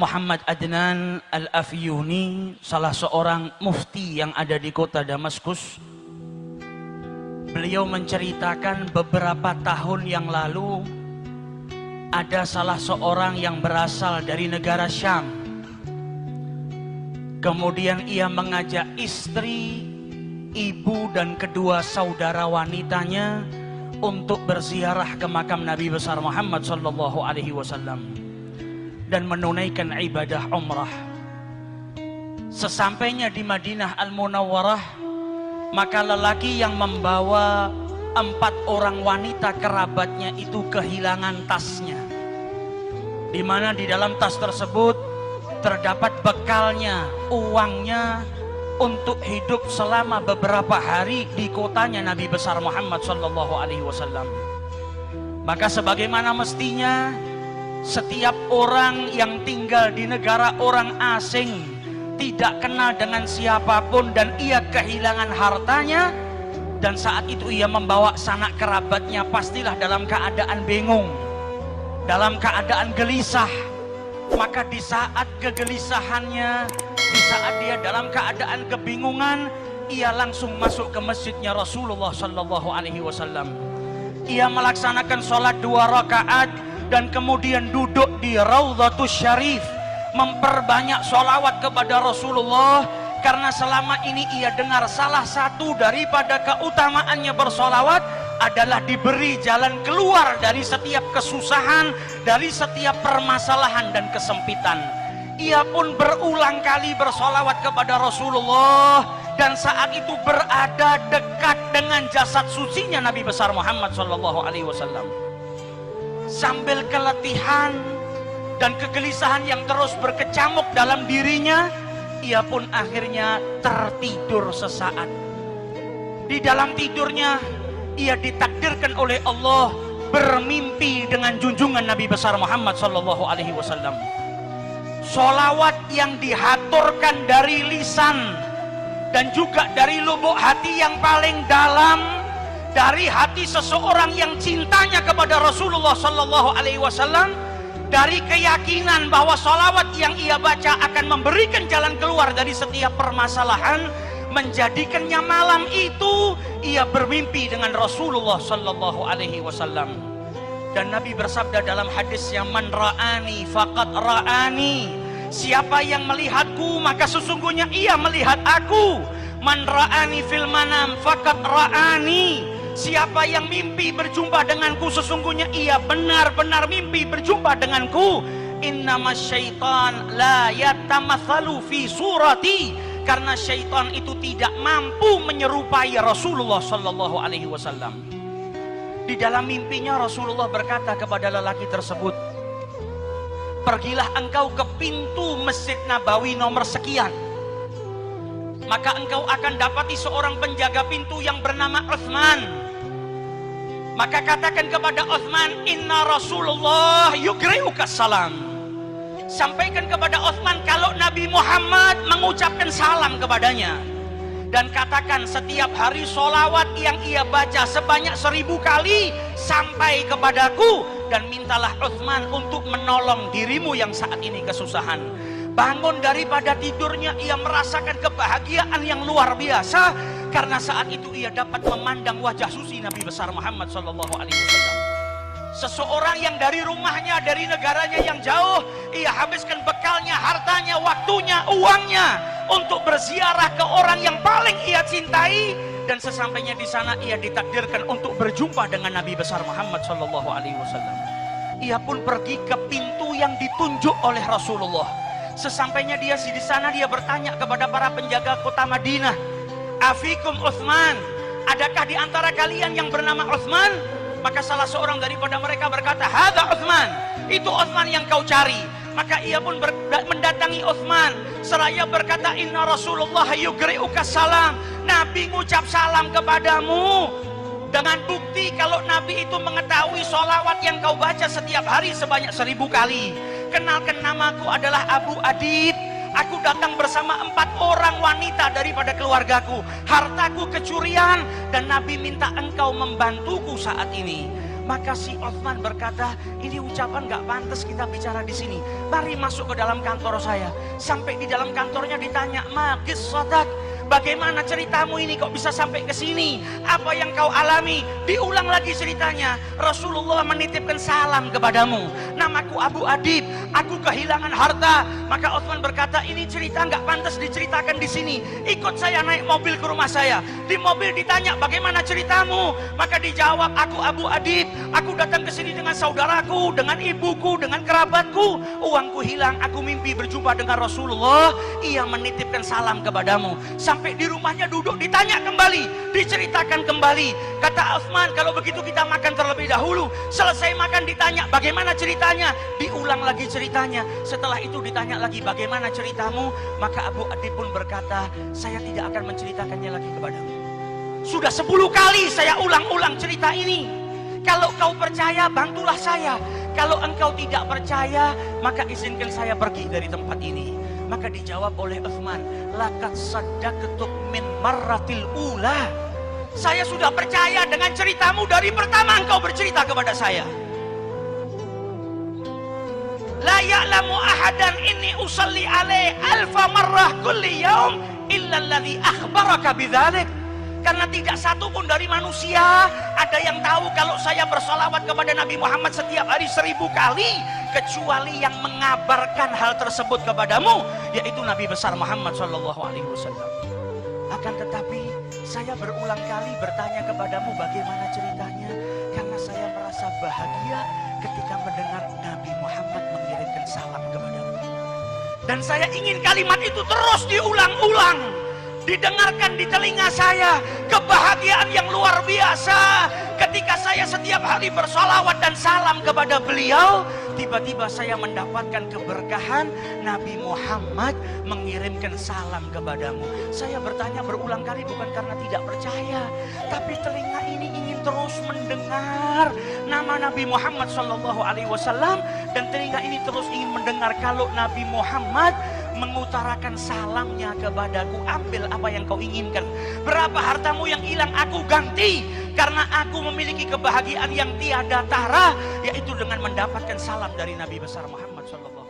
Muhammad Adnan Al-Afyuni, salah seorang mufti yang ada di kota Damaskus. Beliau menceritakan beberapa tahun yang lalu ada salah seorang yang berasal dari negara Syam. Kemudian ia mengajak istri, ibu dan kedua saudara wanitanya untuk berziarah ke makam Nabi besar Muhammad sallallahu alaihi wasallam dan menunaikan ibadah umrah. Sesampainya di Madinah Al-Munawwarah, maka lelaki yang membawa 4 orang wanita kerabatnya itu kehilangan tasnya, di mana di dalam tas tersebut terdapat bekalnya, uangnya untuk hidup selama beberapa hari di kotanya Nabi besar Muhammad sallallahu alaihi wasallam. Maka sebagaimana mestinya setiap orang yang tinggal di negara orang asing, tidak kenal dengan siapapun, dan ia kehilangan hartanya, dan saat itu ia membawa sanak kerabatnya, pastilah dalam keadaan bingung, dalam keadaan gelisah. Maka di saat kegelisahannya, di saat dia dalam keadaan kebingungan, ia langsung masuk ke masjidnya Rasulullah sallallahu alaihi wasallam. Ia melaksanakan sholat 2 rakaat dan kemudian duduk di Raudhatus Syarif, memperbanyak sholawat kepada Rasulullah, karena selama ini ia dengar salah satu daripada keutamaannya bersolawat adalah diberi jalan keluar dari setiap kesusahan, dari setiap permasalahan dan kesempitan. Ia pun berulang kali bersolawat kepada Rasulullah, dan saat itu berada dekat dengan jasad sucinya Nabi besar Muhammad sallallahu alaihi wasallam. Sambil keletihan dan kegelisahan yang terus berkecamuk dalam dirinya, ia pun akhirnya tertidur sesaat. Di dalam tidurnya ia ditakdirkan oleh Allah bermimpi dengan junjungan Nabi besar Muhammad sallallahu alaihi wasallam. Sholawat yang dihaturkan dari lisan dan juga dari lubuk hati yang paling dalam, dari hati seseorang yang cintanya kepada Rasulullah sallallahu alaihi wasallam, dari keyakinan bahwa sholawat yang ia baca akan memberikan jalan keluar dari setiap permasalahan, menjadikannya malam itu ia bermimpi dengan Rasulullah sallallahu alaihi wasallam. Dan Nabi bersabda dalam hadisnya, man ra'ani faqad ra'ani, siapa yang melihatku maka sesungguhnya ia melihat aku. Man ra'ani fil manam faqad ra'ani, siapa yang mimpi berjumpa denganku sesungguhnya ia benar-benar mimpi berjumpa denganku. Innamas syaitan la yatamatsalu fi surati, karena syaitan itu tidak mampu menyerupai Rasulullah sallallahu alaihi wasallam. Di dalam mimpinya Rasulullah berkata kepada lelaki tersebut, pergilah engkau ke pintu Masjid Nabawi nomor sekian, maka engkau akan dapati seorang penjaga pintu yang bernama Utsman. Maka katakan kepada Utsman, inna Rasulullah yugri'uka salam. Sampaikan kepada Utsman kalau Nabi Muhammad mengucapkan salam kepadanya. Dan katakan setiap hari sholawat yang ia baca sebanyak 1000 kali sampai kepadaku, dan mintalah Utsman untuk menolong dirimu yang saat ini kesusahan. Bangun daripada tidurnya, ia merasakan kebahagiaan yang luar biasa, karena saat itu ia dapat memandang wajah suci Nabi besar Muhammad sallallahu alaihi wasallam. Seseorang yang dari rumahnya, dari negaranya yang jauh, ia habiskan bekalnya, hartanya, waktunya, uangnya untuk berziarah ke orang yang paling ia cintai, dan sesampainya di sana ia ditakdirkan untuk berjumpa dengan Nabi besar Muhammad sallallahu alaihi wasallam. Ia pun pergi ke pintu yang ditunjuk oleh Rasulullah. Sesampainya dia di sana, dia bertanya kepada para penjaga kota Madinah, afikum Utsman, adakah di antara kalian yang bernama Utsman? Maka salah seorang daripada mereka berkata, hadza Utsman, itu Utsman yang kau cari. Maka ia pun mendatangi Utsman seraya berkata, inna Rasulullah yugri'uka salam, Nabi ngucap salam kepadamu. Dengan bukti kalau Nabi itu mengetahui sholawat yang kau baca setiap hari sebanyak 1000 kali. Kenalkan, namaku adalah Abu Adib. Aku datang bersama 4 orang wanita daripada keluargaku. Hartaku kecurian dan Nabi minta engkau membantuku saat ini. Maka si Uthman berkata, ini ucapan gak pantas kita bicara di sini. Mari masuk ke dalam kantor saya. Sampai di dalam kantornya ditanya, ma qissatak, bagaimana ceritamu ini kok bisa sampai ke sini? Apa yang kau alami? Diulang lagi ceritanya. Rasulullah menitipkan salam kepadamu. Namaku Abu Adib, aku kehilangan harta. Maka Uthman berkata, ini cerita nggak pantas diceritakan di sini. Ikut saya naik mobil ke rumah saya. Di mobil ditanya, bagaimana ceritamu? Maka dijawab, aku Abu Adib, aku datang ke sini dengan saudaraku, dengan ibuku, dengan kerabatku. Uangku hilang, aku mimpi berjumpa dengan Rasulullah. Ia menitipkan salam kepadamu. Sampai di rumahnya duduk, ditanya kembali, diceritakan kembali. Kata Uthman, kalau begitu kita makan terlebih dahulu. Selesai makan ditanya, bagaimana ceritanya? Diulang lagi ceritanya. Setelah itu ditanya lagi, bagaimana ceritamu? Maka Abu Adib pun berkata, saya tidak akan menceritakannya lagi kepadamu. Sudah 10 kali saya ulang-ulang cerita ini. Kalau kau percaya, bantulah saya. Kalau engkau tidak percaya, maka izinkan saya pergi dari tempat ini. Maka dijawab oleh Uthman, laqad saddaqtuk min marratil ula. Saya sudah percaya dengan ceritamu dari pertama engkau bercerita kepada saya. La ya'lamu ahadan inni usalli alaih alfa marrah kulli yaum illa alladhi akhbaraka bidzalik. Karena tidak satu pun dari manusia ada yang tahu kalau saya bersalawat kepada Nabi Muhammad setiap hari 1000 kali, kecuali yang mengabarkan hal tersebut kepadamu, yaitu Nabi besar Muhammad SAW. Akan tetapi saya berulang kali bertanya kepadamu bagaimana ceritanya, karena saya merasa bahagia ketika mendengar Nabi Muhammad mengirimkan salam kepadamu. Dan saya ingin kalimat itu terus diulang-ulang, didengarkan di telinga saya. Kebahagiaan yang luar biasa ketika saya setiap hari bersalawat dan salam kepada beliau. Tiba-tiba saya mendapatkan keberkahan, Nabi Muhammad mengirimkan salam kepadamu. Saya bertanya berulang kali bukan karena tidak percaya, tapi telinga ini ingin terus mendengar nama Nabi Muhammad SAW, dan telinga ini terus ingin mendengar kalau Nabi Muhammad mengutarakan salamnya kepadaku. Ambil apa yang kau inginkan. Berapa hartamu yang hilang aku ganti, karena aku memiliki kebahagiaan yang tiada tara, yaitu dengan mendapatkan salam dari Nabi besar Muhammad SAW.